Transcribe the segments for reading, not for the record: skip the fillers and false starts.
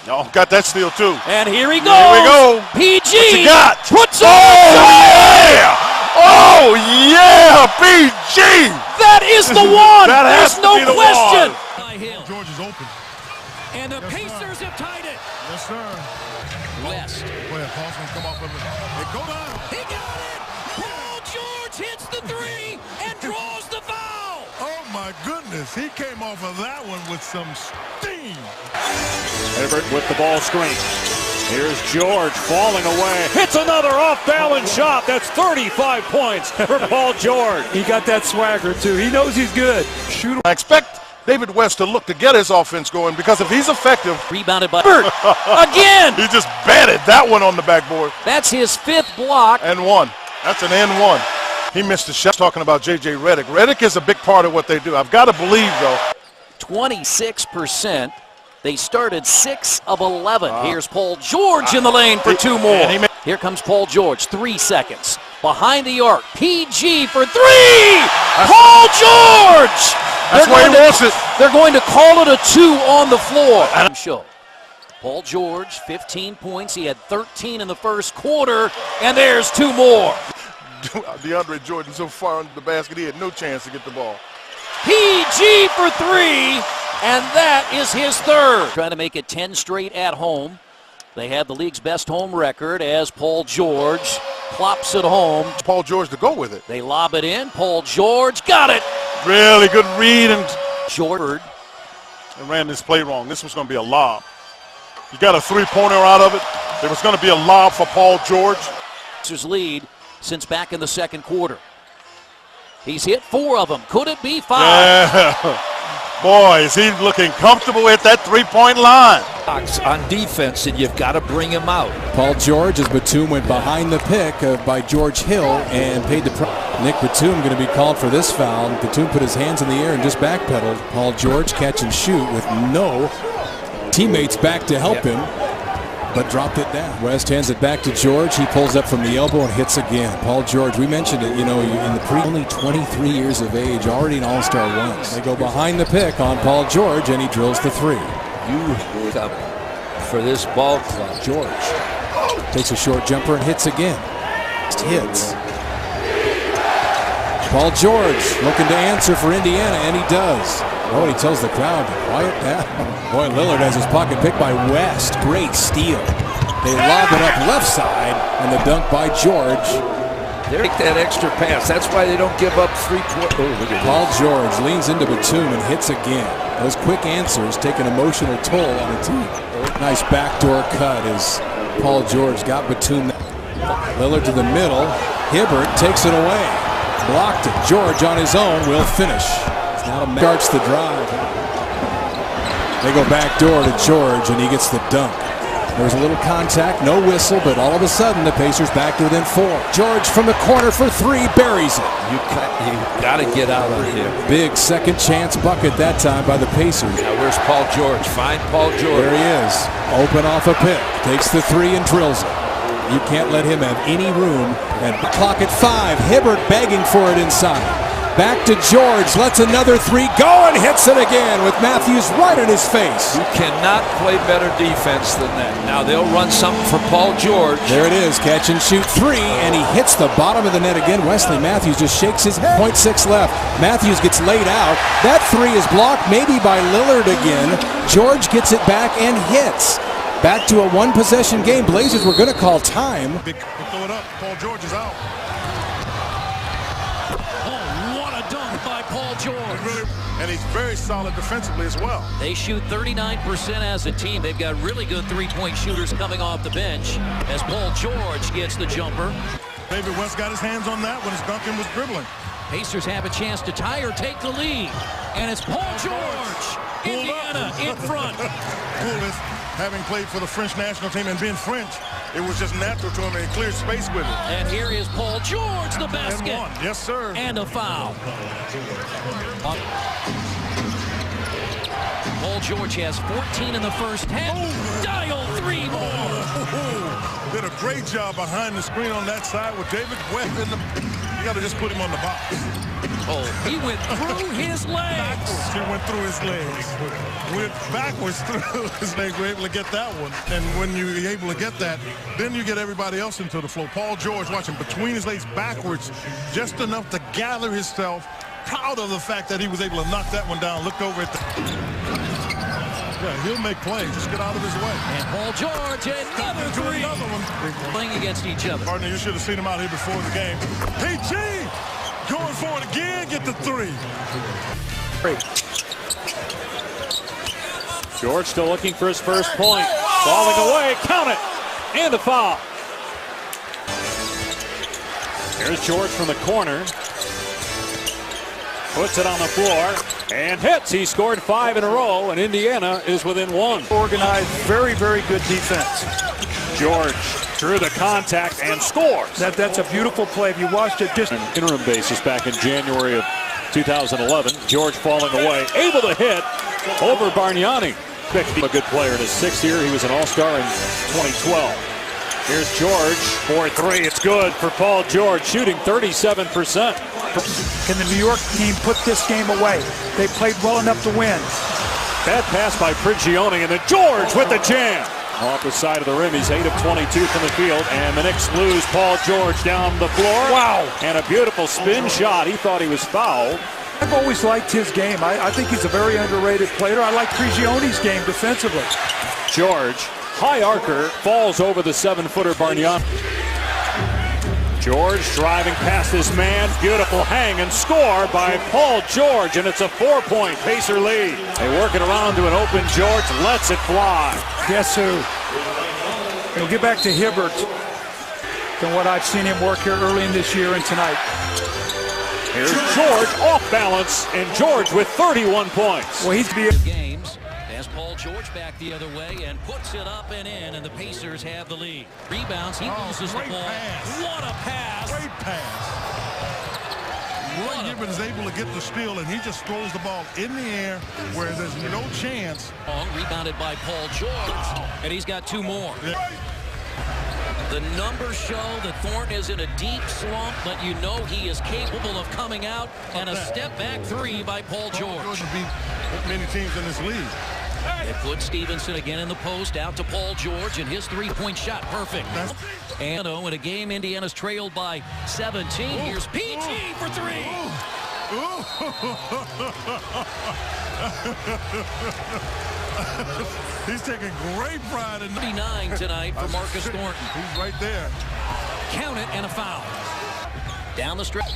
Oh, got that steal too. And here he goes. Here we go. PG. What you got? Puts it. Yeah! Oh, yeah, PG! That is the one. That has There's to no be the question. one. George is open. And the Pacers have tied it. Yes, sir. West. Go ahead, Paul's going to come off of it. They go down. He got it. Paul George hits the three and draws the foul. Oh, my goodness. He came off of that one with some steam. Hibbert with the ball screen. Here's George falling away. Hits another off-balance shot. That's 35 points for Paul George. He got that swagger, too. He knows he's good. Shoot. I expect David West to look to get his offense going because if he's effective, Rebounded by Hibbert. Again. he just batted that one on the backboard. That's his fifth block. And one. That's an N1. He missed a shot. Talking about J.J. Redick. Redick is a big part of what they do. I've got to believe, though. 26%. They started 6 of 11. Here's Paul George in the lane for two more. Here comes Paul George, 3 seconds. Behind the arc, PG for 3! Paul George! That's where he wants it. They're going to call it a 2 on the floor. Show. Paul George, 15 points. He had 13 in the first quarter, and there's 2 more. DeAndre Jordan so far under the basket, he had no chance to get the ball. PG for 3. And that is his third. Trying to make it 10 straight at home. They have the league's best home record as Paul George plops it home. Paul George to go with it. They lob it in. Paul George got it. Really good read and Jordan. ran this play wrong. This was going to be a lob. You got a three-pointer out of it. There was going to be a lob for Paul George. His lead since back in the second quarter. He's hit 4 of them. Could it be 5? Yeah. Boy, is he looking comfortable at that three-point line. On defense, and you've got to bring him out. Paul George, as Batum went behind the pick by George Hill and paid the price. Nick Batum going to be called for this foul. Batum put his hands in the air and just backpedaled. Paul George catch and shoot with no teammates back to help him, but dropped it down. West hands it back to George. He pulls up from the elbow and hits again. Paul George, we mentioned it, in the only 23 years of age, already an all-star once. They go behind the pick on Paul George, and he drills the 3. You come for this ball club. George takes a short jumper and hits again. Hits. Paul George looking to answer for Indiana, and he does. Oh, he tells the crowd to quiet down. Boy, Lillard has his pocket picked by West. Great steal. They lob it up left side, and the dunk by George. They take that extra pass. That's why they don't give up 3 points. Oh, look at Paul George leans into Batum and hits again. Those quick answers take an emotional toll on the team. Nice backdoor cut as Paul George got Batum. Lillard to the middle. Hibbert takes it away. Blocked it. George on his own will finish. Now starts the drive. They go back door to George, and he gets the dunk. There's a little contact, no whistle, but all of a sudden the Pacers back to within 4. George from the corner for 3, buries it. You got to get out of here. Big second chance bucket that time by the Pacers. Now where's Paul George? Find Paul George. There he is. Open off a pick. Takes the 3 and drills it. You can't let him have any room. And clock at 5. Hibbert begging for it inside. Back to George, lets another 3 go and hits it again with Matthews right in his face. You cannot play better defense than that. Now they'll run something for Paul George. There it is, catch and shoot 3, and he hits the bottom of the net again. Wesley Matthews just shakes his head. 0.6 left. Matthews gets laid out. That 3 is blocked maybe by Lillard again. George gets it back and hits. Back to a 1-possession game. Blazers were going to call time. Throw it up. Paul George is out. By Paul George. And he's very solid defensively as well. They shoot 39% as a team. They've got really good 3-point shooters coming off the bench as Paul George gets the jumper. David West got his hands on that when Duncan was dribbling. Pacers have a chance to tie or take the lead. And it's Paul George. Indiana in front. Coolest, having played for the French national team and being French, it was just natural to him and he cleared space with it. And here is Paul George, the basket. And 1. Yes, sir. And a foul. Paul George has 14 in the first half. Dial 3 more. Did a great job behind the screen on that side with David West in the. You got to just put him on the box. Oh, he went through his legs. He went through his legs. Went backwards through his legs. We're able to get that one. And when you're able to get that, then you get everybody else into the flow. Paul George watching between his legs backwards, just enough to gather himself. Proud of the fact that he was able to knock that one down. Looked over at the... Yeah, he'll make plays. Just get out of his way. And Paul George, another three. Another one. Playing against each other. Partner, you should have seen him out here before the game. PG going for it again. Get the three. George still looking for his first point. Falling away. Count it. And a foul. Here's George from the corner. Puts it on the floor and hits. He scored 5 in a row, and Indiana is within 1. Organized, very, very good defense. George through the contact and scores. That's a beautiful play. If you watched it just... An interim basis back in January of 2011. George falling away, able to hit over Bargnani. A good player in his 6th year. He was an All-Star in 2012. Here's George for 3. It's good for Paul George, shooting 37%. Can the New York team put this game away? They played well enough to win. Bad pass by Prigioni, and then George with the jam. Off the side of the rim, he's 8 of 22 from the field, and the Knicks lose Paul George down the floor. Wow. And a beautiful spin shot. He thought he was fouled. I've always liked his game. I think he's a very underrated player. I like Prigioni's game defensively. George, high arcer, falls over the 7-footer Bargnani. George driving past this man. Beautiful hang and score by Paul George, and it's a 4-point Pacer lead. They work it around to an open George, lets it fly. Guess who? He'll get back to Hibbert than what I've seen him work here early in this year and tonight. Here's George off balance, and George with 31 points. Well, he's games as Paul George back the other way and puts it up and in, and the Pacers have the lead. Rebounds, he loses the ball. Pass. What a pass! Great pass. Roy Gibbons is able to get the steal, and he just throws the ball in the air where there's no chance. Rebounded by Paul George, and he's got 2 more. Yeah. The numbers show that Thornton is in a deep slump, but you know he is capable of coming out, and a step-back 3 by Paul George. George beat many teams in this league. They put Stevenson again in the post, out to Paul George, and his 3-point shot perfect. And in a game Indiana's trailed by 17. Here's PG for 3. He's taking great pride in 39 tonight for Marcus Thornton. He's right there. Count it, and a foul. Down the stretch.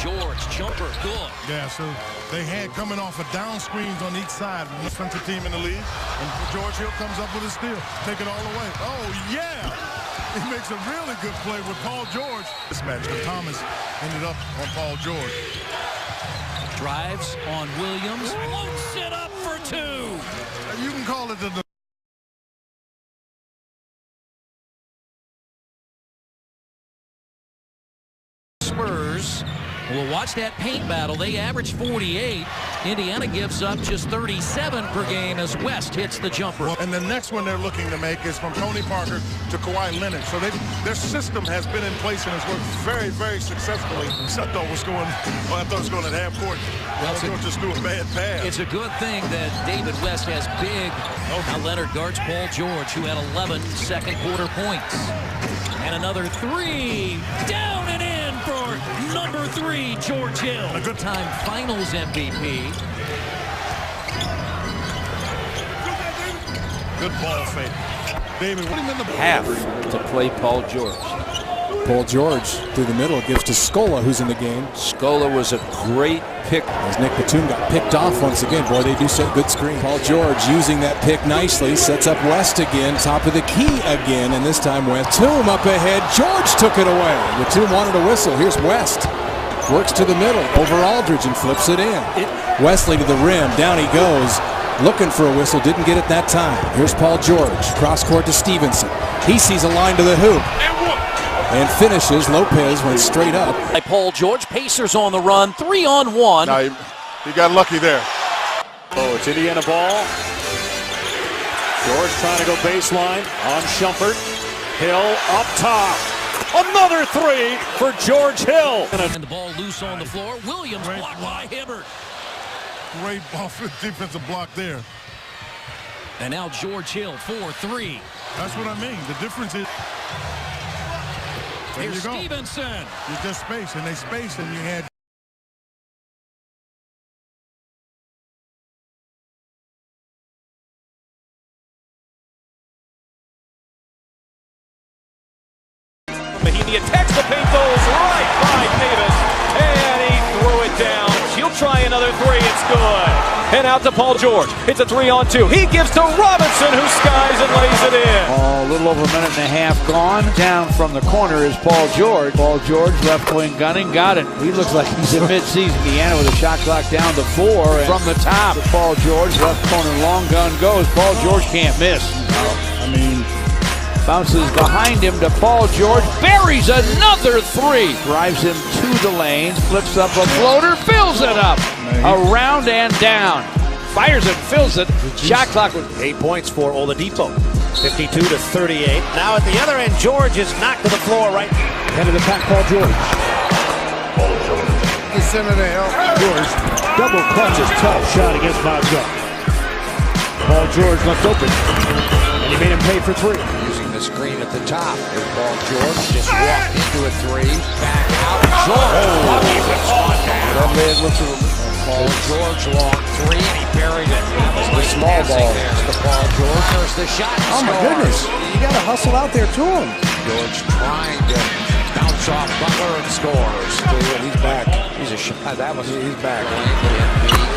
George, jumper, good. Yeah, so they had coming off of down screens on each side. The defensive team in the league. And George Hill comes up with a steal. Take it all away. Oh, yeah. He makes a really good play with Paul George. This match, Thomas ended up on Paul George. Drives on Williams. Floats it up for 2. You can call it the Spurs will watch that paint battle. They average 48. Indiana gives up just 37 per game as West hits the jumper. And the next one they're looking to make is from Tony Parker to Kawhi Leonard. So their system has been in place and has worked very, very successfully. I thought it was going at half court. Well, just do a bad pass. It's a good thing that David West has big. Now Leonard guards Paul George, who had 11 second-quarter points. And another 3. Down and in for number 3, George Hill. A good time finals MVP. Good ball fake. David, what do you mean the Half to play Paul George. Paul George through the middle gives to Scola, who's in the game. Scola was a great pick. As Nick Batum got picked off once again. Boy, they do set good screen. Paul George using that pick nicely. Sets up West again. Top of the key again. And this time West. Batum up ahead. George took it away. Batum wanted a whistle. Here's West. Works to the middle. Over Aldridge and flips it in. Wesley to the rim. Down he goes. Looking for a whistle. Didn't get it that time. Here's Paul George. Cross court to Stevenson. He sees a line to the hoop. And finishes. Lopez went straight up. By Paul George. Pacers on the run. 3-on-1. Now he got lucky there. Oh, it's Indiana ball. George trying to go baseline on Shumpert. Hill up top. Another three for George Hill. And the ball loose on the floor. Williams blocked by Hibbert. Great defensive block there. And now George Hill, 4-3. That's what I mean. The difference is, there Here's you go. Stevenson. You just space, and they spaced, and you had. He attacks the paint, goes right by Davis, and he threw it down. He'll try another three, it's good. And out to Paul George. It's a 3-on-2. He gives to Robinson, who skies and lays it in. A little over a minute and a half gone. Down from the corner is Paul George. Paul George, left wing gunning, got it. He looks like he's in mid-season. Indiana with a shot clock down to 4. And from the top, Paul George, left corner, long gun goes. Paul George can't miss. Bounces behind him to Paul George, buries another three. Drives him to the lane, flips up a floater, fills it up. Around and down. Fires it, fills it. Shot clock with 8 points for Oladipo. 52-38. Now at the other end, George is knocked to the floor right. head of the pack, Paul George. The center to help. George, double clutches, tough shot against Bogdan. Paul George left open, and he made him pay for three. Using the screen at the top. There's Paul George, just walked into a three, back out. George, lucky with contact. That man looks at Paul George, long three, and he buried it. That was the small ball. There's the Paul George. There's the shot. Oh my goodness! You got to hustle out there to him. George trying to bounce off Butler and scores. He's back. He's a shot. That was He's back. in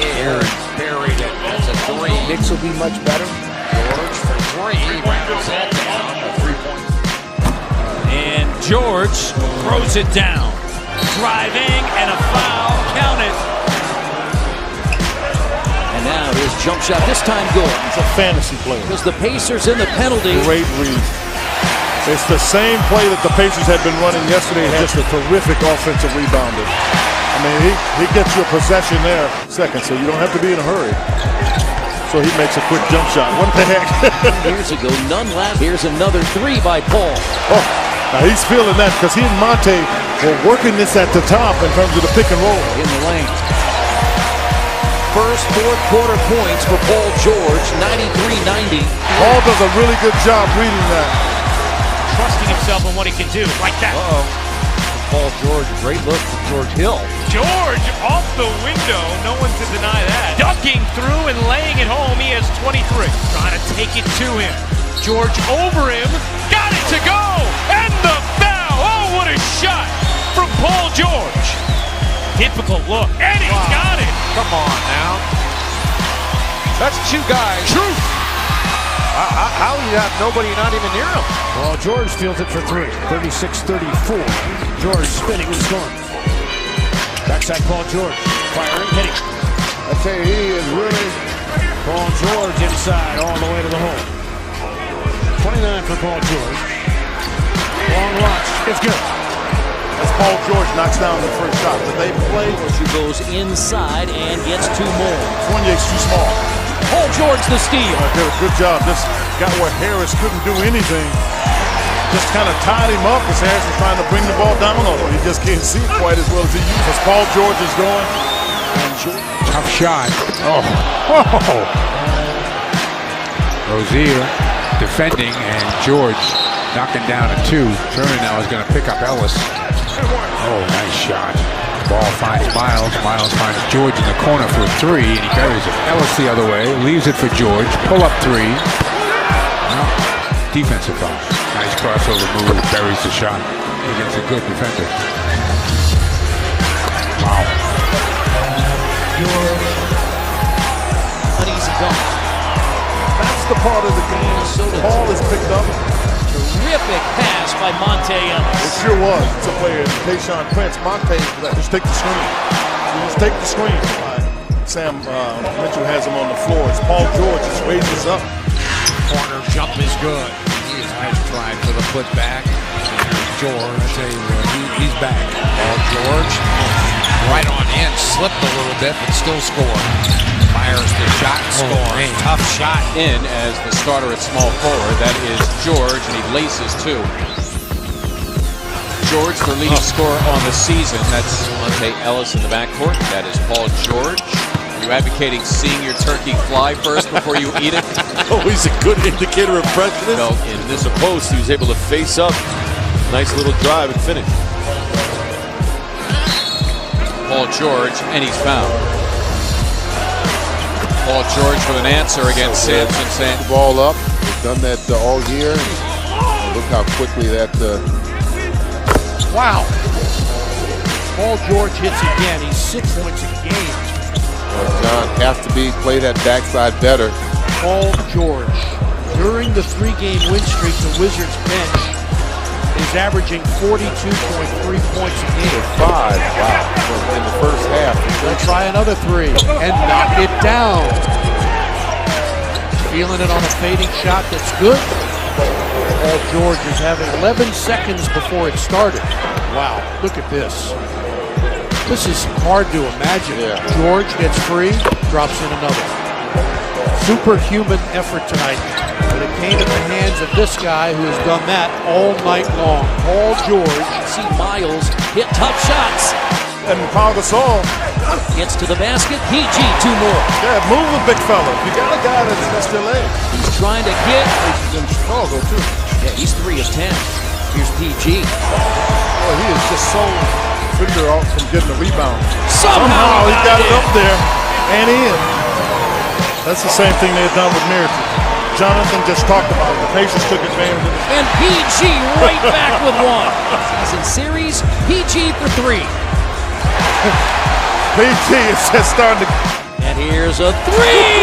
the air and buried it. That's a three. Knicks will be much better. George for three. Rounds that down. A 3-point. And George throws it down. Driving and a foul. Count it. And now his jump shot, this time good. He's a fantasy player. Because the Pacers in the penalty. Great read. It's the same play that the Pacers had been running yesterday. Just a terrific offensive rebounder. I mean, he gets you a possession there, second, so you don't have to be in a hurry. So he makes a quick jump shot. What the heck? Years ago, none last. Here's another three by Paul. Oh, now he's feeling that because he and Monte were working this at the top in terms of the pick and roll. In the lane. First fourth quarter points for Paul George, 93-90. Paul does a really good job reading that. Trusting himself in what he can do, like that. Paul George, great look from George Hill. George off the window, no one to deny that. Ducking through and laying it home, he has 23. Trying to take it to him. George over him, got it to go, and the foul. Oh, what a shot from Paul George. Difficult look, and he's got it. Come on now. That's two guys. Truth. How do you have nobody not even near him? Paul George fields it for three. 36-34. George spinning and scoring. Backside Paul George. Firing, hitting. I tell you, he is really. Paul George inside all the way to the hole. 29 for Paul George. Long launch. It's good. As Paul George knocks down the first shot, but they play. Who goes inside and gets two more. Fournier's too small. Paul George the steal. Did a good job. Just got where Harris couldn't do anything. Just kind of tied him up as Harris was trying to bring the ball down on him. He just can't see it quite as well as he used. As Paul George is going. Tough shot. Oh. Rozier defending and George knocking down a two. Turner now is going to pick up Ellis. Oh, nice shot. Ball finds Miles. Miles finds George in the corner for a three, and he buries it. Ellis the other way, leaves it for George. Pull up three. No. Defensive foul. Nice crossover move. Buries the shot against a good defender. Wow. Uneasy goal. That's the part of the game. Paul is picked up. Terrific pass by Monte It Ellis. sure was. It's a player. Tayshaun Prince. Monte, just take the screen. Just take the screen. Sam Mitchell has him on the floor. It's Paul George. Just raises up. Corner jump is good. He is nice try for the putback. George, I tell you what, he's back. Paul George, right on in, slipped a little bit, but still scored. Fires the shot and scores. Tough shot. In as the starter at small forward. That is George, and he laces two. George, their leading scorer on the season. That's Monte Ellis in the backcourt. That is Paul George. Are you advocating seeing your turkey fly first before you eat it? Always a good indicator of freshness. No, in this post, he was able to face up. Nice little drive and finish. Paul George, and he's fouled. Paul George with an answer against Samson. The ball up. They've done that all year. Look how quickly that... Wow. Paul George hits again. He's 6 points a game. John has to play that backside better. Paul George, during the 3-game win streak, the Wizards bench is averaging 42.3 points a game. 5, wow, in the first half. They'll try another 3 and knock it down. Feeling it on a fading shot that's good. Paul George is having 11 seconds before it started. Wow, look at this. This is hard to imagine. Yeah. George gets free, drops in another. Superhuman effort tonight. But it came in the hands of this guy who has done that all night long. Paul George. See Miles hit tough shots. And Paul Gasol Gets to the basket. PG, 2 more. Yeah, move the big fella. You got a guy that's still in. He's trying to get. He's in Chicago, too. Yeah, he's 3 of 10. Here's PG. Boy, he is just so figure out from getting the rebound. Somehow he got it up there and in. That's the same thing they had done with Mirotic. Jonathan just talked about it. The Pacers took advantage of it. And PG right back with 1. Season series, PG for 3. PG is just starting to... And here's a 3,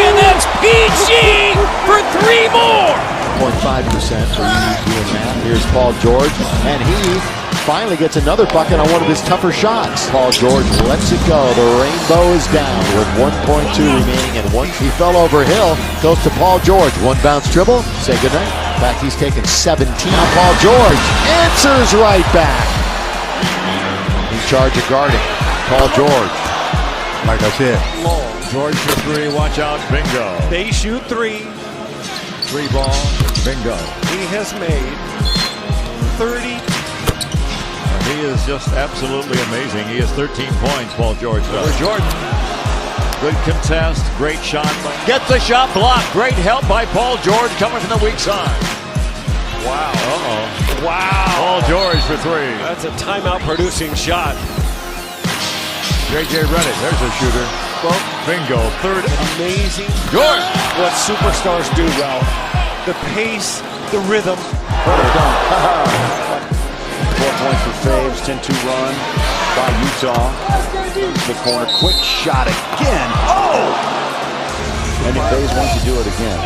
and that's PG for 3 more. 0.5% for you doing that. Here's Paul George, and he finally gets another bucket on one of his tougher shots. Paul George lets it go. The rainbow is down with 1.2 remaining and he fell over Hill. Goes to Paul George. 1 bounce dribble. Say goodnight. In fact, he's taken 17. Now Paul George answers right back. In charge of guarding. Paul George. Like I said. George for 3. Watch out. Bingo. They shoot 3. 3 ball. Bingo. He has made 30. He is just absolutely amazing. He has 13 points, Paul George does. Jordan. Good contest. Great shot. Gets the shot blocked. Great help by Paul George coming from the weak side. Wow. Uh-oh. Wow. Paul George for 3. That's a timeout producing shot. J.J. Redick. There's a shooter. Well, bingo. Third. Amazing. George. What superstars do, Ralph. The pace, the rhythm. What a dunk. 4 points for Faves, 10-2 run by Utah. The corner, quick shot again. Oh! And if Faves wants to do it again.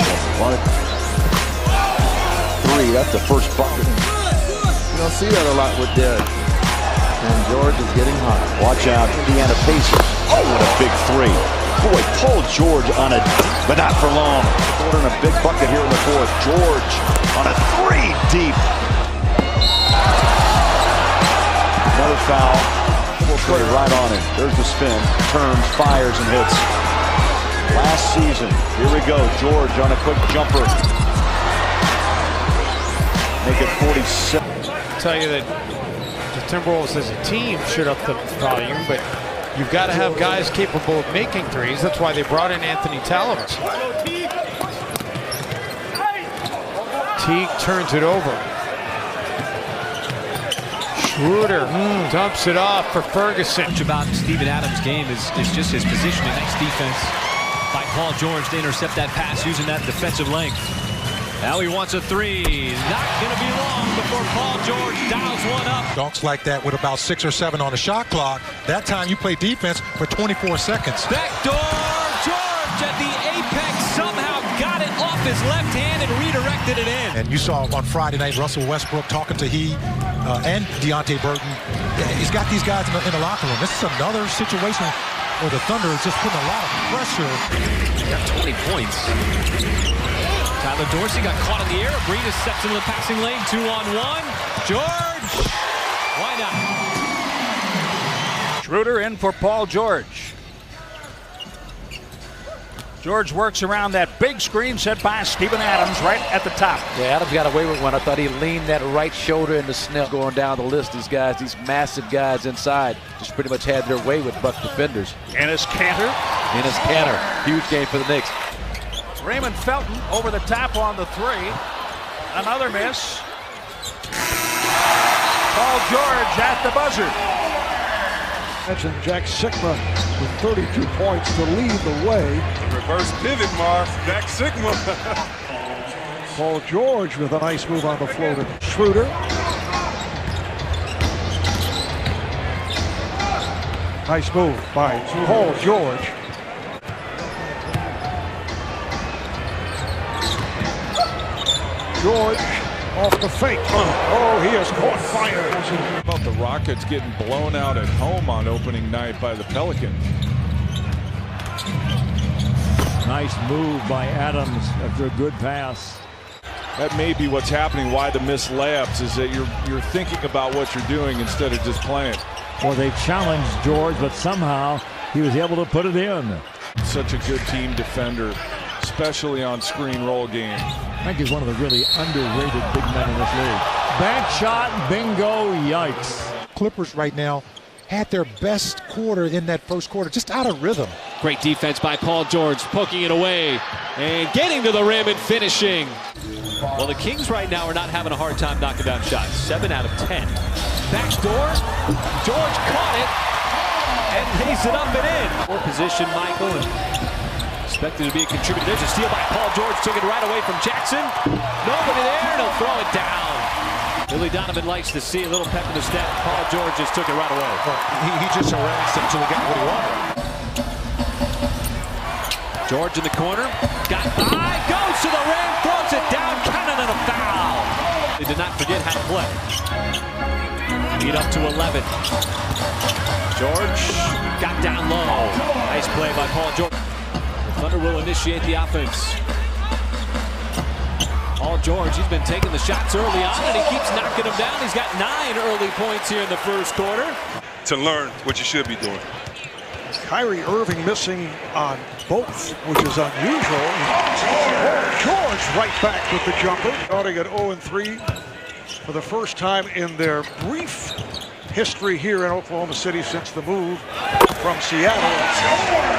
3, that's the first bucket. You don't see that a lot with Derek. And George is getting hot. Watch out, Indiana Pacers. Oh, what a big 3. Boy, Paul George on a deep, but not for long. Ordering a big bucket here in the 4th. George on a 3 deep. Another foul. We'll put it right on him. There's the spin. Turns, fires, and hits. Last season. Here we go. George on a quick jumper. Make it 47. I'll tell you that the Timberwolves as a team should up the volume, but you've got to have guys capable of making threes. That's why they brought in Anthony Talbot. Teague turns it over. Schroeder dumps it off for Ferguson. Much about Steven Adams' game is just his positioning. Nice defense by Paul George to intercept that pass using that defensive length. Now he wants a 3. Not going to be long before Paul George dials one up. Dunks like that with about 6 or 7 on the shot clock. That time you play defense for 24 seconds. Backdoor George at the apex somehow got it off his left hand and redirected it in. And you saw on Friday night Russell Westbrook talking to and Deonte Burton. He's got these guys in the locker room. This is another situation where the Thunder is just putting a lot of pressure. Got 20 points. Tyler Dorsey got caught in the air. Abrines steps into the passing lane. 2-on-1. George! Why not? Schroeder in for Paul George. George works around that big screen set by Steven Adams right at the top. Yeah, Adams got away with one. I thought he leaned that right shoulder into Snell. Going down the list, these guys, these massive guys inside, just pretty much had their way with Buck defenders. Enes Kanter. Enes Kanter, huge game for the Knicks. Raymond Felton over the top on the three. Another miss. Paul George at the buzzer. Mentioned Jack Sikma with 32 points to lead the way. Reverse pivot, Marv. Jack Sikma. Paul George with a nice move on the floater. Schroeder. Nice move by Paul George. George off the fake. Oh, he has caught fire. About the Rockets getting blown out at home on opening night by the Pelicans. Nice move by Adams after a good pass. That may be what's happening. Why the missed layups is that you're thinking about what you're doing instead of just playing. Well, they challenged George, but somehow he was able to put it in. Such a good team defender, especially on screen roll game. I think he's one of the really underrated big men in this league. Bank shot, bingo, yikes. Clippers right now had their best quarter in that first quarter, just out of rhythm. Great defense by Paul George, poking it away and getting to the rim and finishing. Well, the Kings right now are not having a hard time knocking down shots. 7 out of 10. Back door, George caught it and lays it up and in. More position, Michael. Expected to be a contributor. There's a steal by Paul George. Took it right away from Jackson. Nobody there, and he'll throw it down. Billy Donovan likes to see a little pep in the step. Paul George just took it right away. Well, he just harassed him until he got what he wanted. George in the corner. Got by. Goes to the rim. Throws it down. Counted and a foul. They did not forget how to play. Lead up to 11. George got down low. Nice play by Paul George. Thunder will initiate the offense. Paul George, he's been taking the shots early on, and he keeps knocking them down. He's got 9 early points here in the first quarter. To learn what you should be doing. Kyrie Irving missing on both, which is unusual. Paul George right back with the jumper. Starting at 0-3 for the first time in their brief history here in Oklahoma City since the move from Seattle.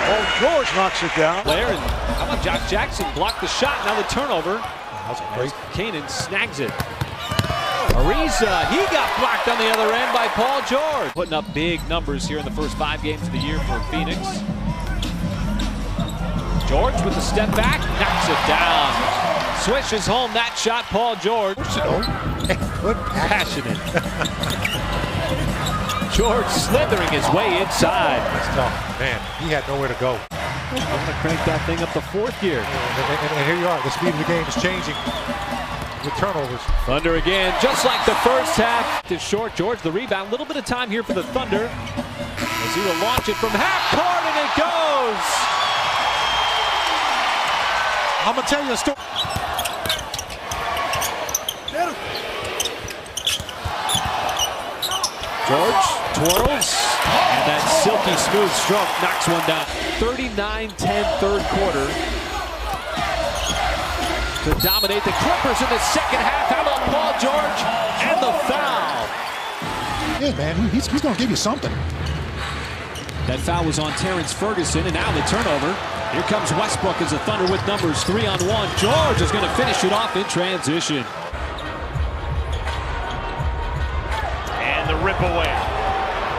Paul George knocks it down. Blair and how about Josh Jackson blocked the shot. Now the turnover. That's great. Kanan snags it. Ariza, he got blocked on the other end by Paul George. Putting up big numbers here in the first 5 games of the year for Phoenix. George with the step back, knocks it down. Swishes home that shot, Paul George. Good passionate. George slithering his way inside. That's tough. Man, he had nowhere to go. I'm going to crank that thing up to 4th gear. And here you are. The speed of the game is changing with turnovers. Thunder again, just like the first half. It's short. George the rebound. A little bit of time here for the Thunder. As he will launch it from half court, and it goes. I'm going to tell you a story. George twirls, and that silky smooth stroke knocks one down. 39-10 third quarter to dominate the Clippers in the second half. How about Paul George and the foul? Yeah, man, he's going to give you something. That foul was on Terrence Ferguson, and now the turnover. Here comes Westbrook as the Thunder with numbers 3-on-1. George is going to finish it off in transition. And the rip away.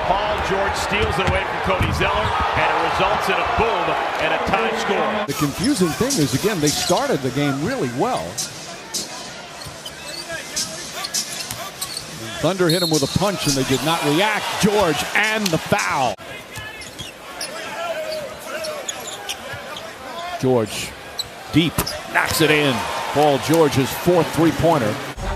Paul George steals it away from Cody Zeller, and it results in a boom and a tie score. The confusing thing is, again, they started the game really well. Thunder hit him with a punch, and they did not react. George and the foul. George, deep, knocks it in. Paul George's 4th three-pointer.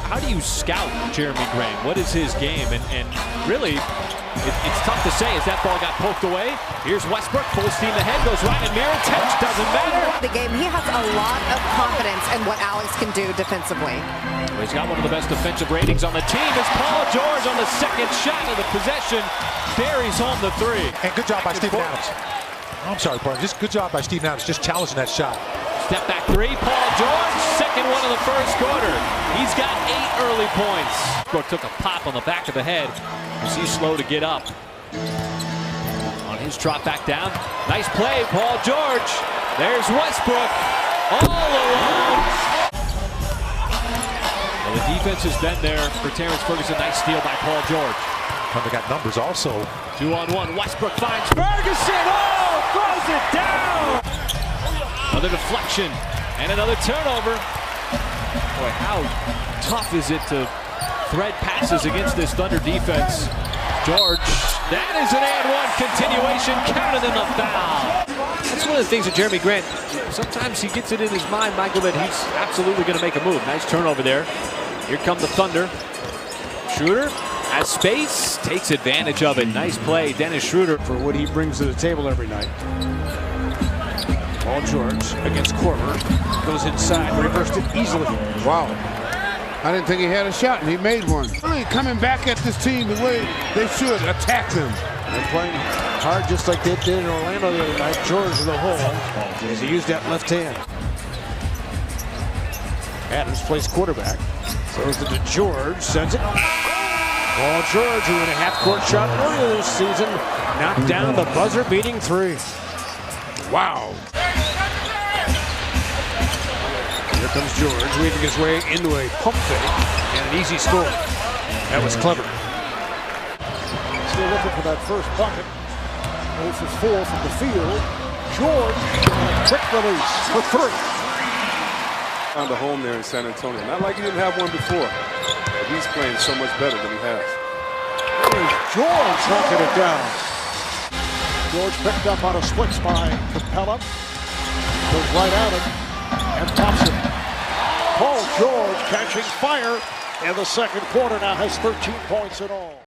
How do you scout Jeremy Graham? What is his game? And really, it's tough to say as that ball got poked away. Here's Westbrook, full steam ahead, goes right at Mirotic, doesn't matter. The game, he has a lot of confidence in what Alex can do defensively. Well, he's got one of the best defensive ratings on the team as Paul George on the second shot of the possession buries home the 3. And good job by Steven Adams. I'm sorry, Barnes. Just good job by Steven Adams, just challenging that shot. Step back three, Paul George, second one of the first quarter. He's got 8 early points. Westbrook took a pop on the back of the head as he's slow to get up. On his trot back down, nice play, Paul George. There's Westbrook all alone. Well, the defense has been there for Terrence Ferguson. Nice steal by Paul George. They got numbers also. 2-on-1, Westbrook finds Ferguson. Oh, throws it down. Another deflection and another turnover. Boy, how tough is it to thread passes against this Thunder defense? George, that is an and-one continuation, counted in the foul. That's one of the things with Jeremy Grant. Sometimes he gets it in his mind, Michael, that he's absolutely going to make a move. Nice turnover there. Here come the Thunder. Schroeder has space, takes advantage of it. Nice play, Dennis Schroeder. For what he brings to the table every night. Paul George against Korver. Goes inside, reversed it easily. Wow. I didn't think he had a shot, and he made one. Really coming back at this team the way they should, attack them. They're playing hard just like they did in Orlando the other night. George in the hole as he used that left hand. Adams plays quarterback. Throws it to George, sends it. Paul George, who in a half-court shot earlier this season, knocked down the buzzer-beating three. Wow. Here comes George, weaving his way into a pump fake and an easy score. That was clever. Still looking for that first bucket. 0 for 4 from the field. George, quick release for 3. Found a home there in San Antonio. Not like he didn't have one before, but he's playing so much better than he has. There's George knocking it down. George picked up on a switch by Capella. Goes right at him and pops it. Paul George catching fire in the second quarter, now has 13 points in all.